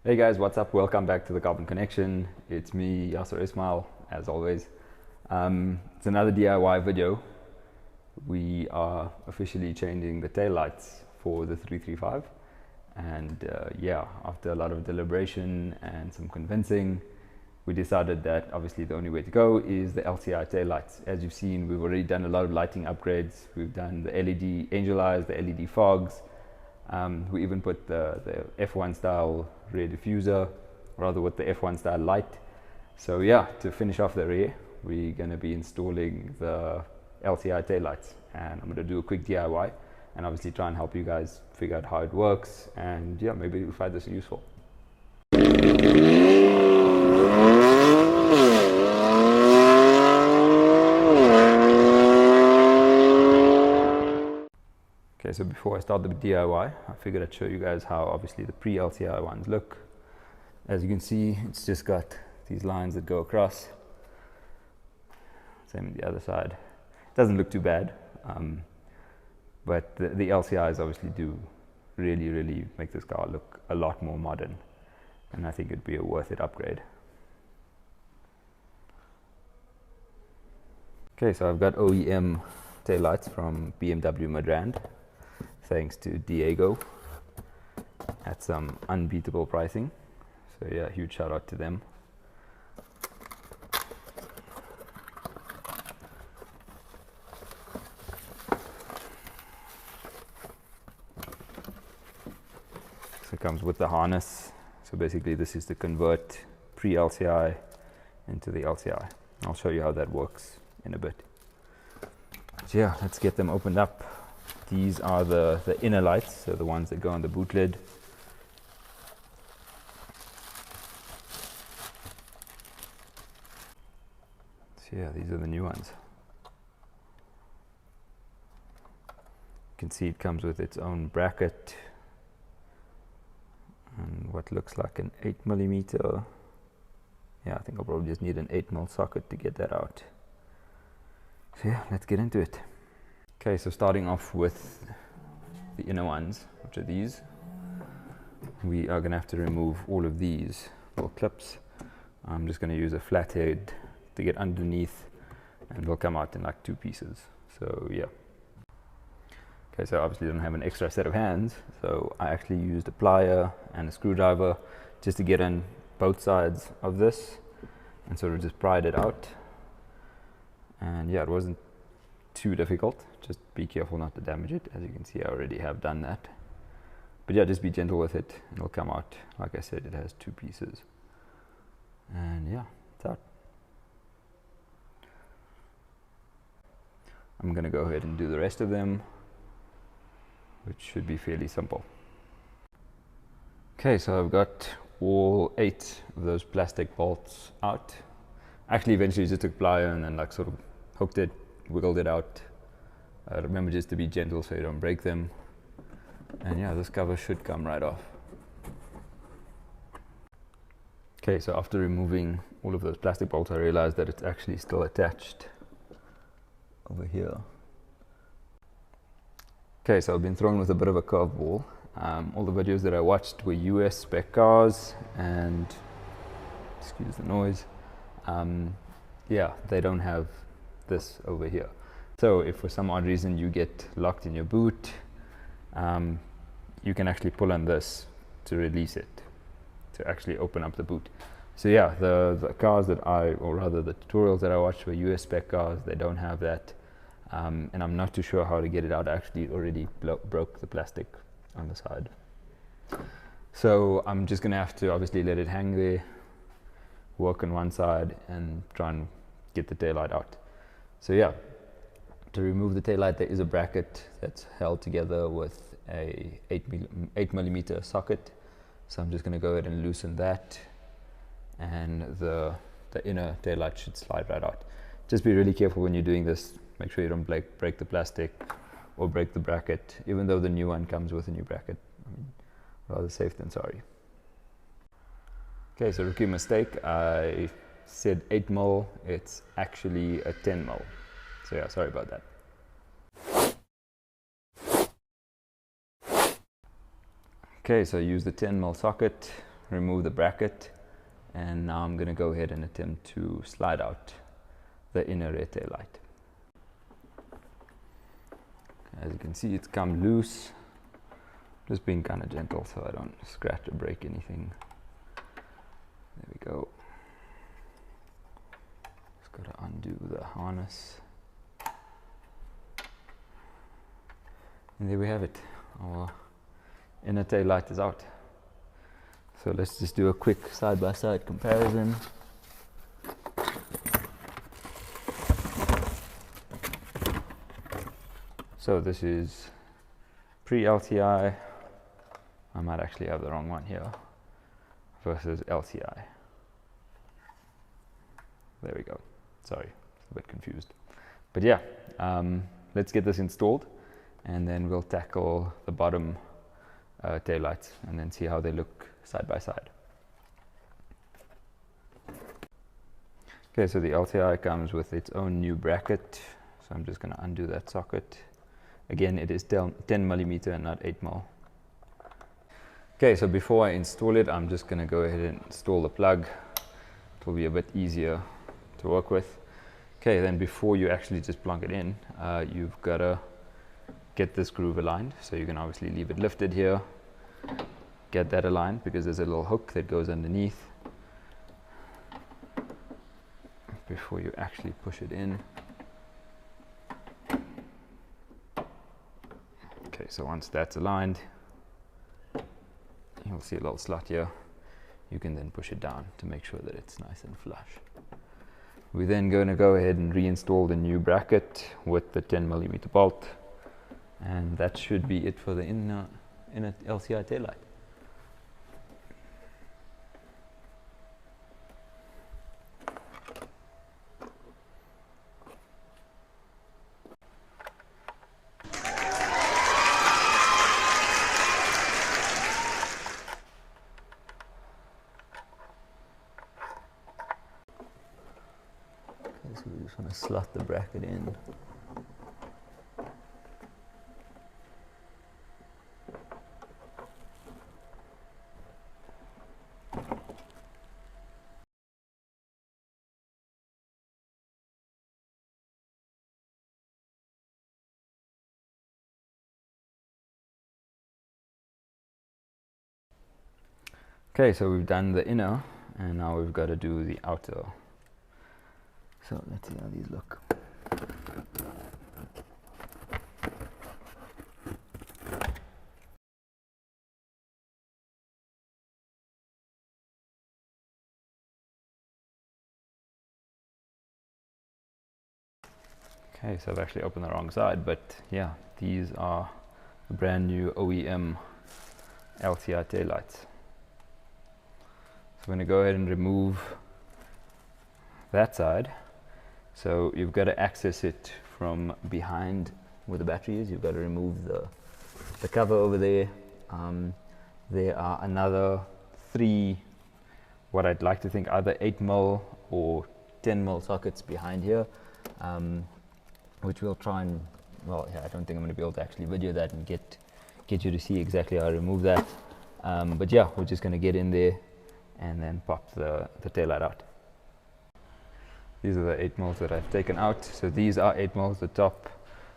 Hey guys, what's up? Welcome back to the Carbon Connection. It's me, Yasser Ismail, as always. It's another DIY video. We are officially changing the taillights for the 335, and after a lot of deliberation and some convincing, we decided that obviously the only way to go is the LCI taillights. As you've seen, we've already done a lot of lighting upgrades. We've done the LED angel eyes, the LED fogs. We even put the F1 style rear diffuser, rather with the F1 style light. So yeah, to finish off the rear, we're going to be installing the LCI taillights, and I'm going to do a quick DIY and obviously try and help you guys figure out how it works, and yeah, maybe you'll find this useful. Okay, so before I start the DIY, I figured I'd show you guys how obviously the pre-LCI ones look. As you can see, it's just got these lines that go across. Same on the other side. It doesn't look too bad, but the LCIs obviously do really make this car look a lot more modern, and I think it'd be a worth it upgrade. Okay, so I've got OEM taillights from BMW Midrand, thanks to Diego, at some unbeatable pricing. So yeah, huge shout out to them. So it comes with the harness. So basically this is to convert pre-LCI into the LCI. I'll show you how that works in a bit. So yeah, let's get them opened up. These are the inner lights, so the ones that go on the boot lid. So yeah, these are the new ones. You can see it comes with its own bracket and what looks like an 8mm. Yeah, I think I'll probably just need an 8mm socket to get that out. So yeah, let's get into it. Okay, so starting off with the inner ones, which are these, we are going to have to remove all of these little clips. I'm just going to use a flathead to get underneath, and they'll come out in like 2 pieces. So yeah. Okay, so obviously I don't have an extra set of hands, so I actually used a plier and a screwdriver just to get in both sides of this and sort of just pried it out. And yeah, it wasn't too difficult. Just be careful not to damage it. As you can see, I already have done that. But yeah, just be gentle with it. It'll come out. Like I said, it has 2 pieces. And yeah, it's out. I'm going to go ahead and do the rest of them, which should be fairly simple. Okay, so I've got all 8 of those plastic bolts out. Actually, eventually just took plier and then like sort of hooked it, wiggled it out. Remember just to be gentle so you don't break them. And yeah, this cover should come right off. Okay, so after removing all of those plastic bolts, I realized that it's actually still attached over here. Okay, so I've been thrown with a bit of a curveball. All the videos that I watched were US spec cars, and excuse the noise. Yeah, they don't have this over here. So if for some odd reason you get locked in your boot, you can actually pull on this to release it, to actually open up the boot. So yeah, the cars that or rather the tutorials that I watched were US spec cars. They don't have that, and I'm not too sure how to get it out. I actually already broke the plastic on the side. So I'm just gonna have to obviously let it hang there, work on one side and try and get the taillight out. So yeah, to remove the taillight, there is a bracket that's held together with a 8mm socket. So I'm just going to go ahead and loosen that, and the inner taillight should slide right out. Just be really careful when you're doing this. Make sure you don't break the plastic or break the bracket, even though the new one comes with a new bracket. I mean, rather safe than sorry. Okay, so rookie mistake. I said 8mm, it's actually a 10mm. So yeah, sorry about that. Okay, so use the 10mm socket, remove the bracket, and now I'm going to go ahead and attempt to slide out the inner rear tail light. As you can see, it's come loose. Just being kind of gentle so I don't scratch or break anything. There we go. Just got to undo the harness. And there we have it. Our inner tail light is out. So let's just do a quick side-by-side comparison. So this is pre-LTI. I might actually have the wrong one here. Versus LTI. There we go. Sorry, a bit confused. But yeah, let's get this installed, and then we'll tackle the bottom tail lights and then see how they look side by side. Okay, so the LTI comes with its own new bracket, so I'm just going to undo that socket. Again, it is 10mm and not 8mm. Okay, so before I install it, I'm just going to go ahead and install the plug. It will be a bit easier to work with. Okay, then before you actually just plug it in, you've got to get this groove aligned. So you can obviously leave it lifted here, get that aligned because there's a little hook that goes underneath before you actually push it in. Okay, so once that's aligned, you'll see a little slot here. You can then push it down to make sure that it's nice and flush. We're then going to go ahead and reinstall the new bracket with the 10mm bolt, and that should be it for the inner LCI taillight. So we just want to slot the bracket in. Okay, so we've done the inner, and now we've got to do the outer. So let's see how these look. Okay, so I've actually opened the wrong side, but yeah, these are the brand new OEM LTI taillights. So I'm going to go ahead and remove that side. So you've got to access it from behind where the battery is. You've got to remove the cover over there. There are another 3, what I'd like to think either 8mm or 10mm sockets behind here, which we'll try and, well, yeah, I don't think I'm going to be able to actually video that and get you to see exactly how I remove that. But yeah, we're just going to get in there and then pop the taillight out. These are the 8mm that I've taken out. So these are 8mm, the top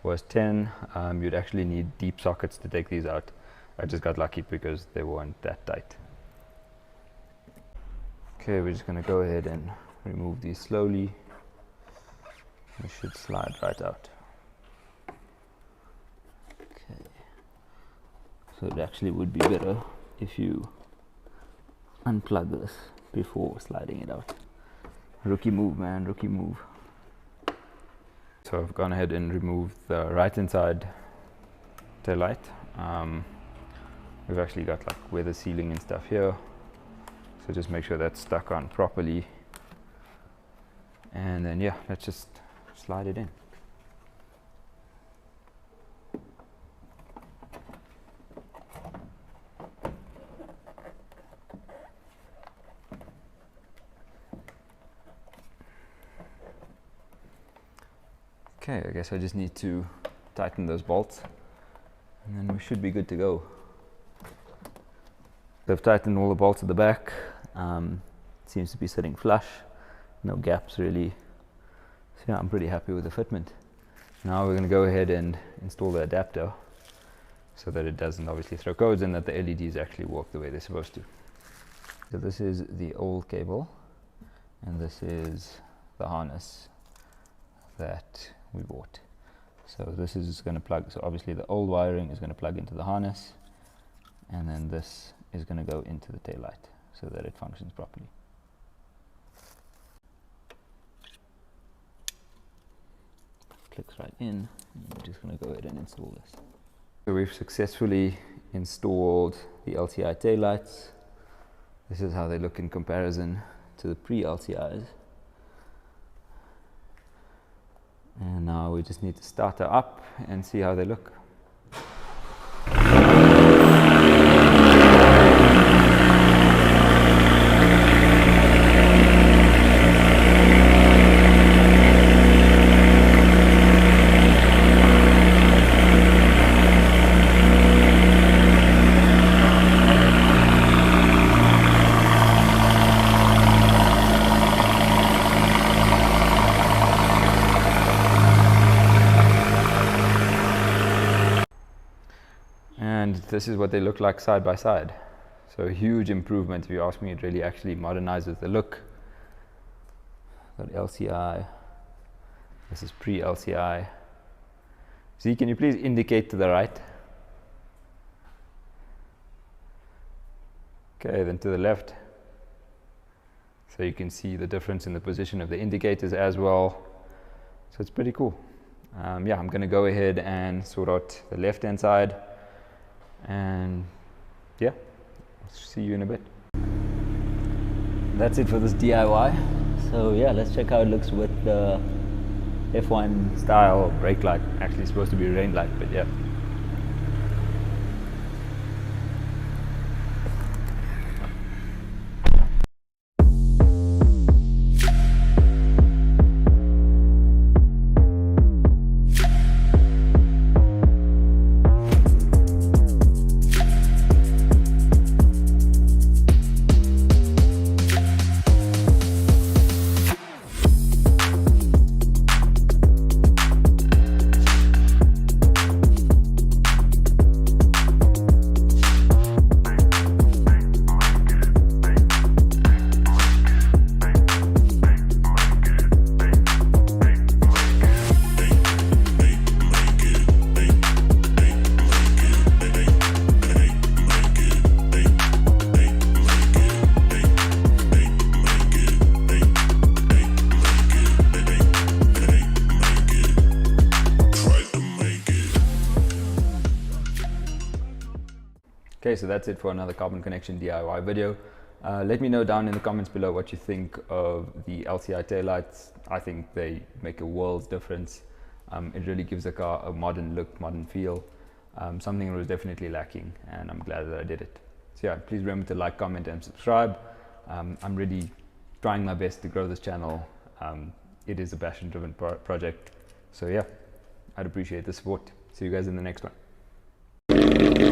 was 10. You'd actually need deep sockets to take these out. I just got lucky because they weren't that tight. Okay, we're just going to go ahead and remove these slowly. They should slide right out. Okay. So it actually would be better if you unplug this before sliding it out. Rookie move, man, rookie move. So I've gone ahead and removed the right hand side tail light. We've actually got like weather sealing and stuff here, so just make sure that's stuck on properly, and then yeah, let's just slide it in. Okay, I guess I just need to tighten those bolts and then we should be good to go. They've tightened all the bolts at the back. Seems to be sitting flush, no gaps really. So yeah, I'm pretty happy with the fitment. Now we're going to go ahead and install the adapter so that it doesn't obviously throw codes and that the LEDs actually work the way they're supposed to. So this is the old cable and this is the harness that we bought. So this is going to plug, so obviously the old wiring is going to plug into the harness, and then this is going to go into the taillight so that it functions properly. Clicks right in, and we're just going to go ahead and install this. So we've successfully installed the LCI taillights. This is how they look in comparison to the pre-LCIs. And now we just need to start her up and see how they look. And this is what they look like side by side. So a huge improvement, if you ask me. It really actually modernizes the look. Got LCI. This is pre-LCI. Z, can you please indicate to the right? Okay, then to the left. So you can see the difference in the position of the indicators as well. So it's pretty cool. Yeah, I'm going to go ahead and sort out the left-hand side. And yeah, I'll see you in a bit. That's it for this DIY. So yeah, let's check how it looks with the F1 style brake light. Actually, it's supposed to be a rain light, but yeah. Okay, so that's it for another carbon connection DIY video. Let me know down in the comments below what you think of the LCI taillights. I think they make a world's difference. It really gives the car a modern look, modern feel. Something that was definitely lacking, and I'm glad that I did it. So yeah, please remember to like, comment and subscribe. I'm really trying my best to grow this channel. It is a passion-driven project. So yeah, I'd appreciate the support. See you guys in the next one.